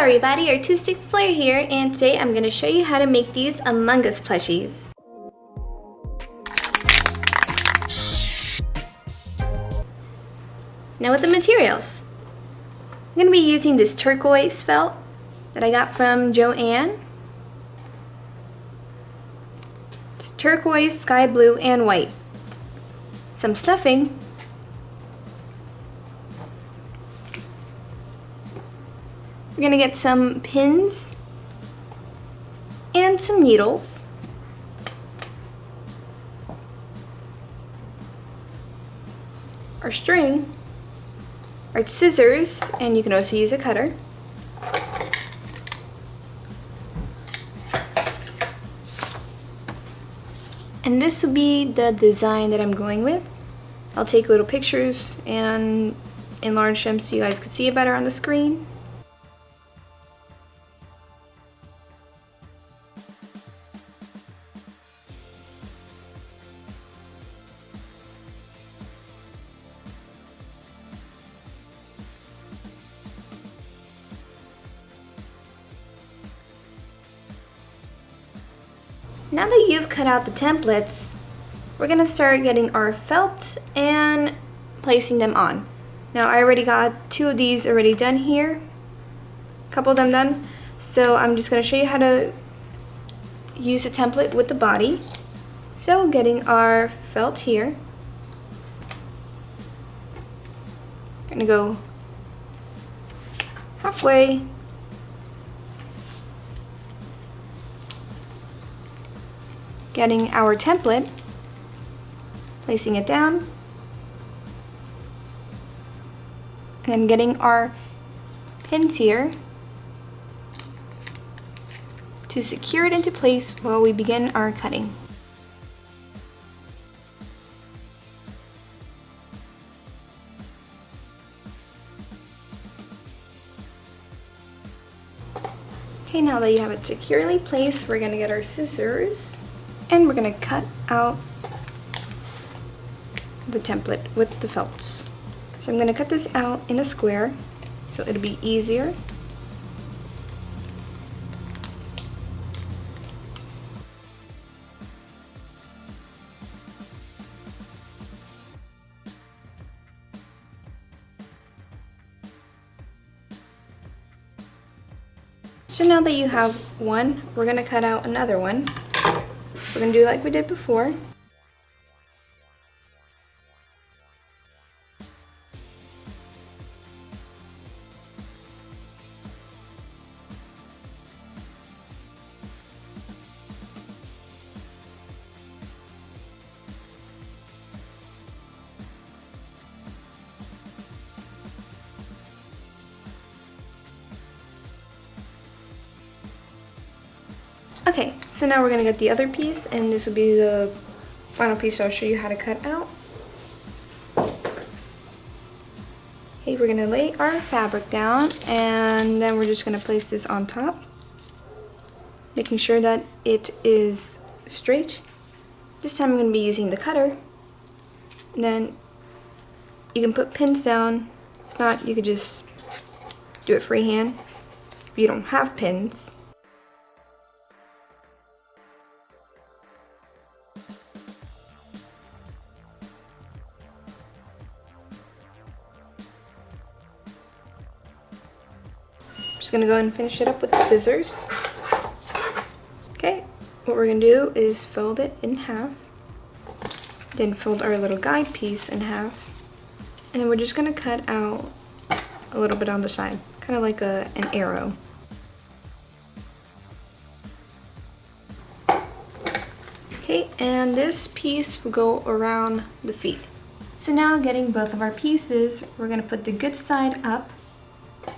everybody, Artistic Flair here, and today I'm going to show you how to make these Among Us plushies. Now with the materials. I'm going to be using this turquoise felt that I got from Joanne. It's turquoise, sky blue, and white. Some stuffing. We're going to get some pins and some needles. Our string, our scissors, and you can also use a cutter. And this will be the design that I'm going with. I'll take little pictures and enlarge them so you guys can see it better on the screen. Now that you've cut out the templates, we're going to start getting our felt and placing them on. Now I already got two of these already done here, a couple of them done, so I'm just going to show you how to use a template with the body. So getting our felt here, going to go halfway, getting our template, placing it down, and then getting our pins here to secure it into place while we begin our cutting. Okay, now that you have it securely placed, we're going to get our scissors and we're going to cut out the template with the felts. So I'm going to cut this out in a square so it'll be easier. So now that you have one, we're going to cut out another one. We're going to do like we did before. Okay, so now we're going to get the other piece, and this will be the final piece I'll show you how to cut out. Okay, we're going to lay our fabric down, and then we're just going to place this on top, making sure that it is straight. This time I'm going to be using the cutter, and then you can put pins down. If not, you could just do it freehand if you don't have pins. Just gonna go and finish it up with the scissors. Okay, what we're gonna do is fold it in half, then fold our little guide piece in half, and then we're just gonna cut out a little bit on the side, kind of like an arrow. Okay, and this piece will go around the feet. So now getting both of our pieces, we're gonna put the good side up.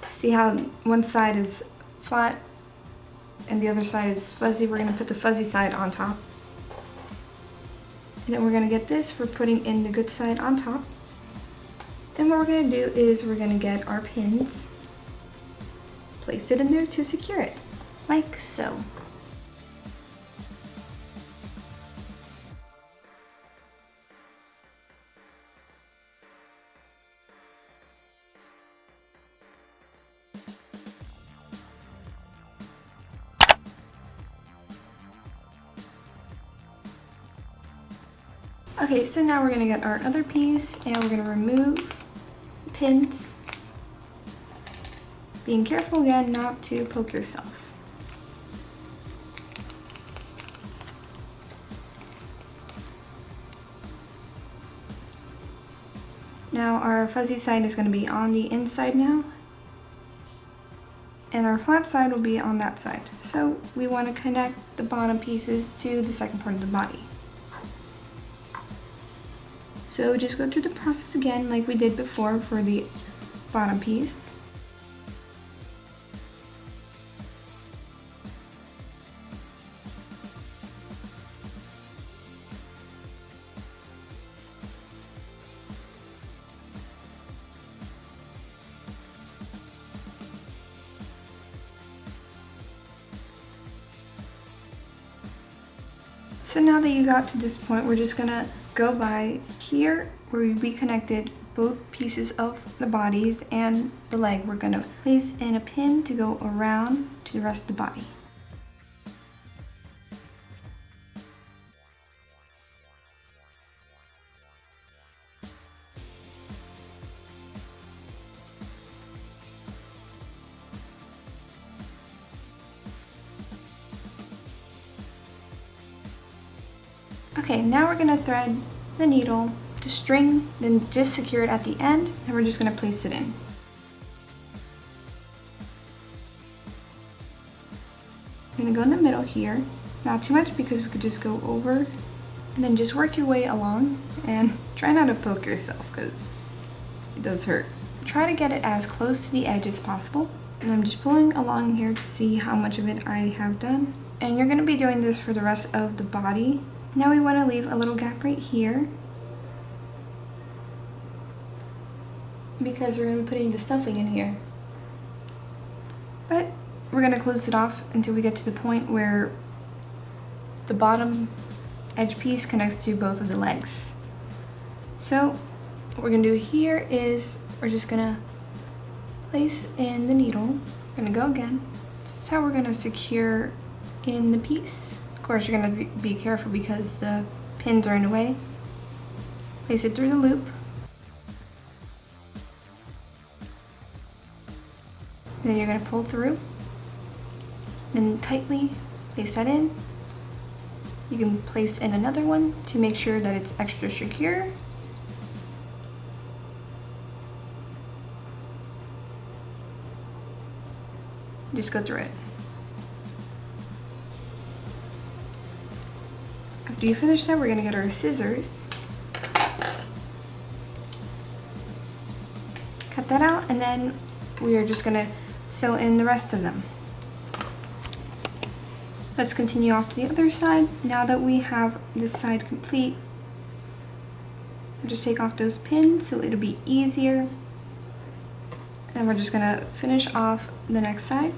See how one side is flat and the other side is fuzzy? We're going to put the fuzzy side on top. And then we're going to get this for putting in the good side on top. And what we're going to do is we're going to get our pins, place it in there to secure it, like so. Okay, so now we're gonna get our other piece and we're gonna remove the pins. Being careful again not to poke yourself. Now our fuzzy side is going to be on the inside now, and our flat side will be on that side. So we want to connect the bottom pieces to the second part of the body. So just go through the process again like we did before for the bottom piece. So now that you got to this point, we're just gonna go by here where we reconnected both pieces of the bodies and the leg. We're gonna place in a pin to go around to the rest of the body. Okay, now we're gonna thread the needle, the string, then just secure it at the end, and we're just gonna place it in. I'm gonna go in the middle here, not too much because we could just go over, and then just work your way along, and try not to poke yourself because it does hurt. Try to get it as close to the edge as possible, and I'm just pulling along here to see how much of it I have done. And you're gonna be doing this for the rest of the body. Now we want to leave a little gap right here because we're going to be putting the stuffing in here. But we're going to close it off until we get to the point where the bottom edge piece connects to both of the legs. So what we're going to do here is we're just going to place in the needle. We're going to go again. This is how we're going to secure in the piece. Of course, you're going to be careful because the pins are in the way. Place it through the loop. And then you're going to pull through. Then tightly place that in. You can place in another one to make sure that it's extra secure. Just go through it. After you finish that, we're going to get our scissors. Cut that out, and then we are just going to sew in the rest of them. Let's continue off to the other side. Now that we have this side complete, we'll just take off those pins so it'll be easier. And we're just going to finish off the next side.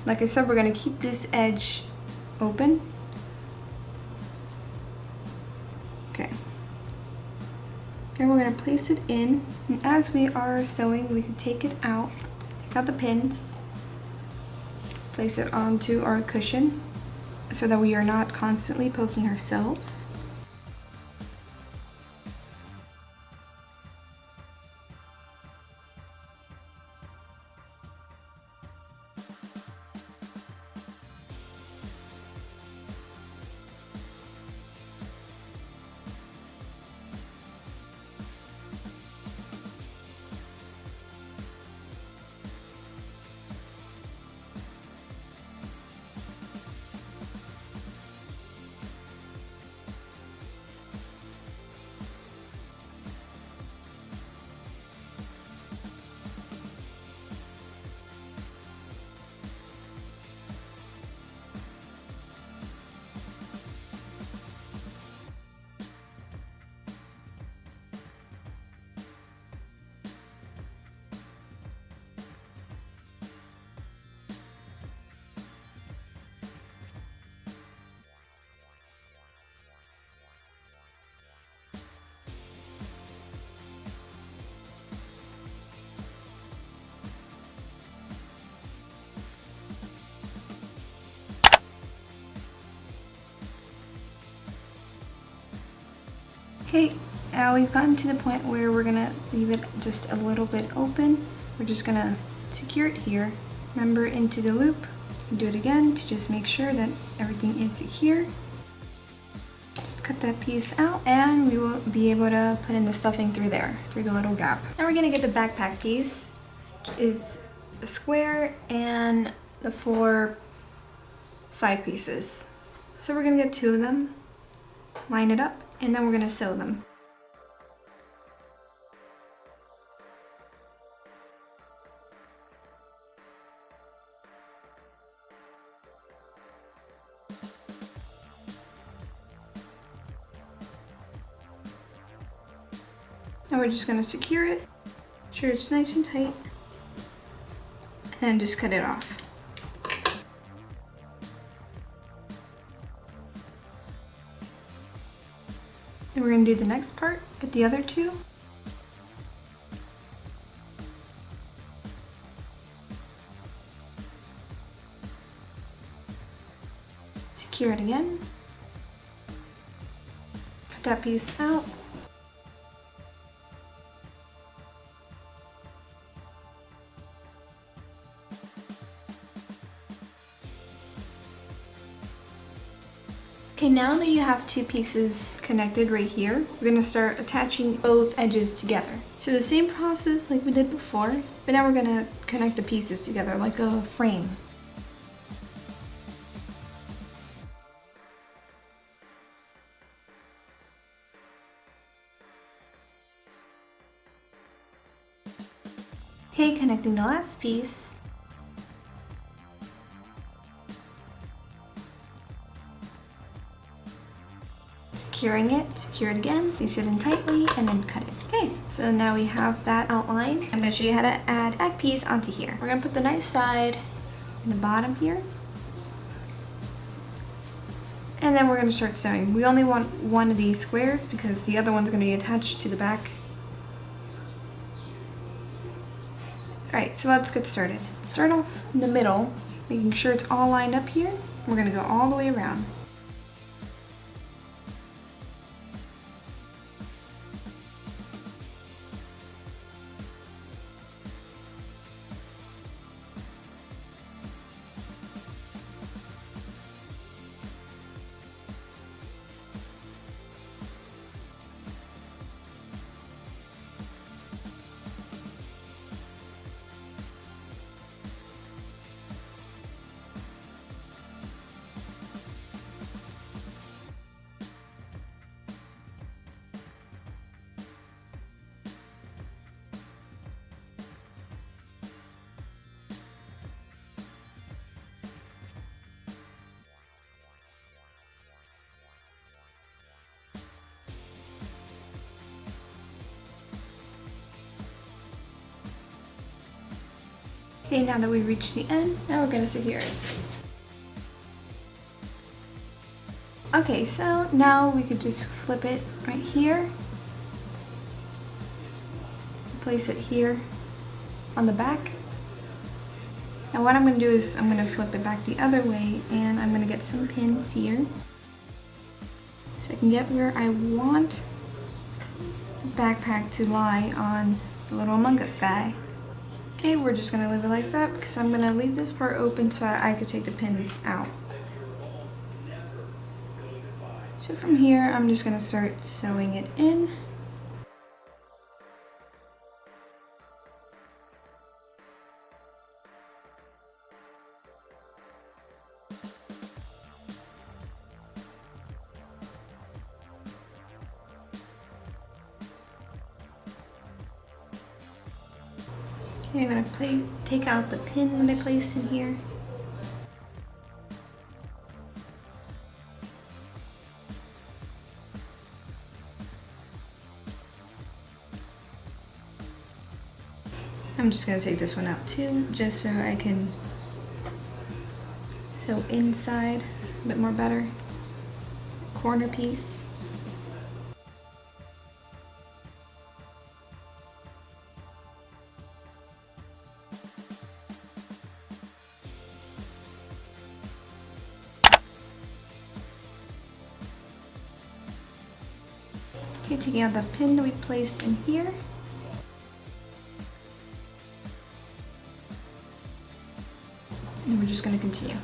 Like I said, we're going to keep this edge open. Okay. And we're going to place it in, and as we are sewing, we can take it out, take out the pins, place it onto our cushion so that we are not constantly poking ourselves. Okay, now we've gotten to the point where we're gonna leave it just a little bit open. We're just gonna secure it here. Remember, into the loop. You can do it again to just make sure that everything is secure. Just cut that piece out and we will be able to put in the stuffing through there, through the little gap. Now we're gonna get the backpack piece, which is the square and the 4 side pieces. So we're gonna get 2 of them, line it up, and then we're gonna sew them. Now we're just gonna secure it, make sure it's nice and tight, and just cut it off. Then we're gonna do the next part, get the other 2. Secure it again. Cut that piece out. Okay, now that you have 2 pieces connected right here, we're gonna start attaching both edges together. So the same process like we did before, but now we're gonna connect the pieces together like a frame. Okay, connecting the last piece. Securing it, secure it again, place it in tightly, and then cut it. Okay, so now we have that outline. I'm gonna show you how to add back piece onto here. We're gonna put the nice side in the bottom here. And then we're gonna start sewing. We only want 1 of these squares because the other one's gonna be attached to the back. Alright, so let's get started. Start off in the middle, making sure it's all lined up here. We're gonna go all the way around. Okay, now that we've reached the end, now we're gonna secure it. Okay, so now we could just flip it right here. Place it here on the back. Now what I'm gonna do is I'm gonna flip it back the other way and I'm gonna get some pins here. So I can get where I want the backpack to lie on the little Among Us guy. Okay, we're just gonna leave it like that because I'm gonna leave this part open so I could take the pins out. So from here, I'm just gonna start sewing it in. Okay, I'm gonna take out the pin that I placed in here. I'm just gonna take this one out too, just so I can sew inside a bit more better. Corner piece. Okay, Okay, taking out that pin that we placed in here. And we're just going to continue.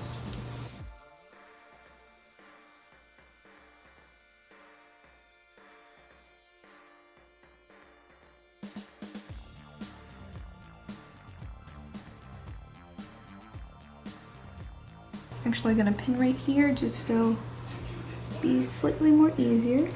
Actually gonna pin right here just so it'll be slightly more easier.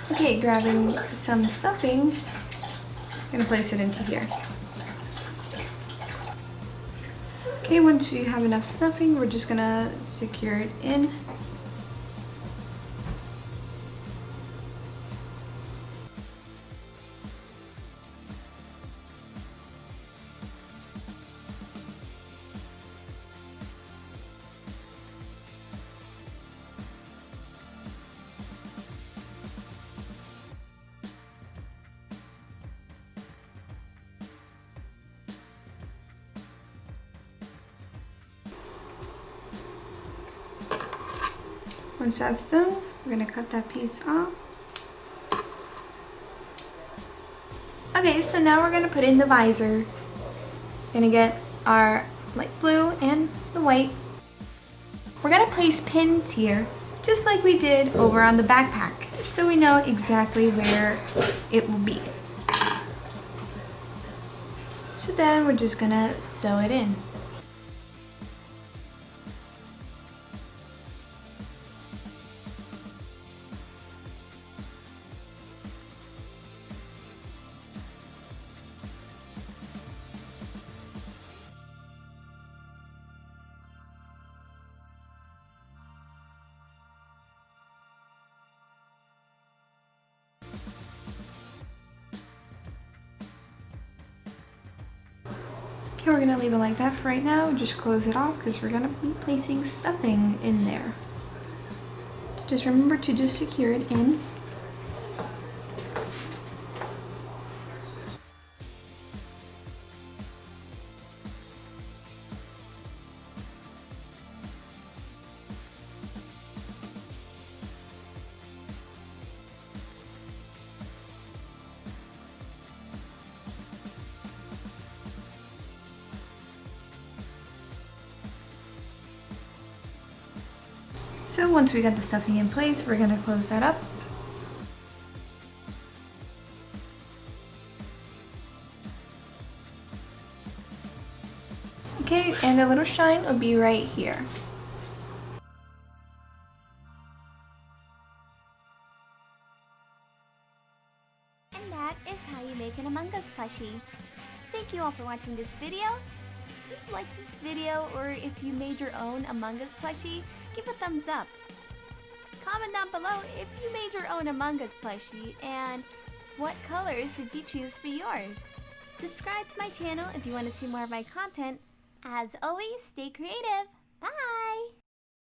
Okay, grabbing some stuffing, I'm gonna place it into here. Okay, once you have enough stuffing, we're just gonna secure it in. Once that's done, we're gonna cut that piece off. Okay, so now we're gonna put in the visor. Gonna get our light blue and the white. We're gonna place pins here, just like we did over on the backpack, so we know exactly where it will be. So then we're just gonna sew it in. Okay, we're gonna leave it like that for right now. Just close it off because we're gonna be placing stuffing in there. So just remember to just secure it in. So once we got the stuffing in place, we're gonna close that up. Okay, and the little shine will be right here. And that is how you make an Among Us plushie. Thank you all for watching this video. If you liked this video or if you made your own Among Us plushie, give a thumbs up. Comment down below if you made your own Among Us plushie and what colors did you choose for yours. Subscribe to my channel if you want to see more of my content. As always, stay creative. Bye!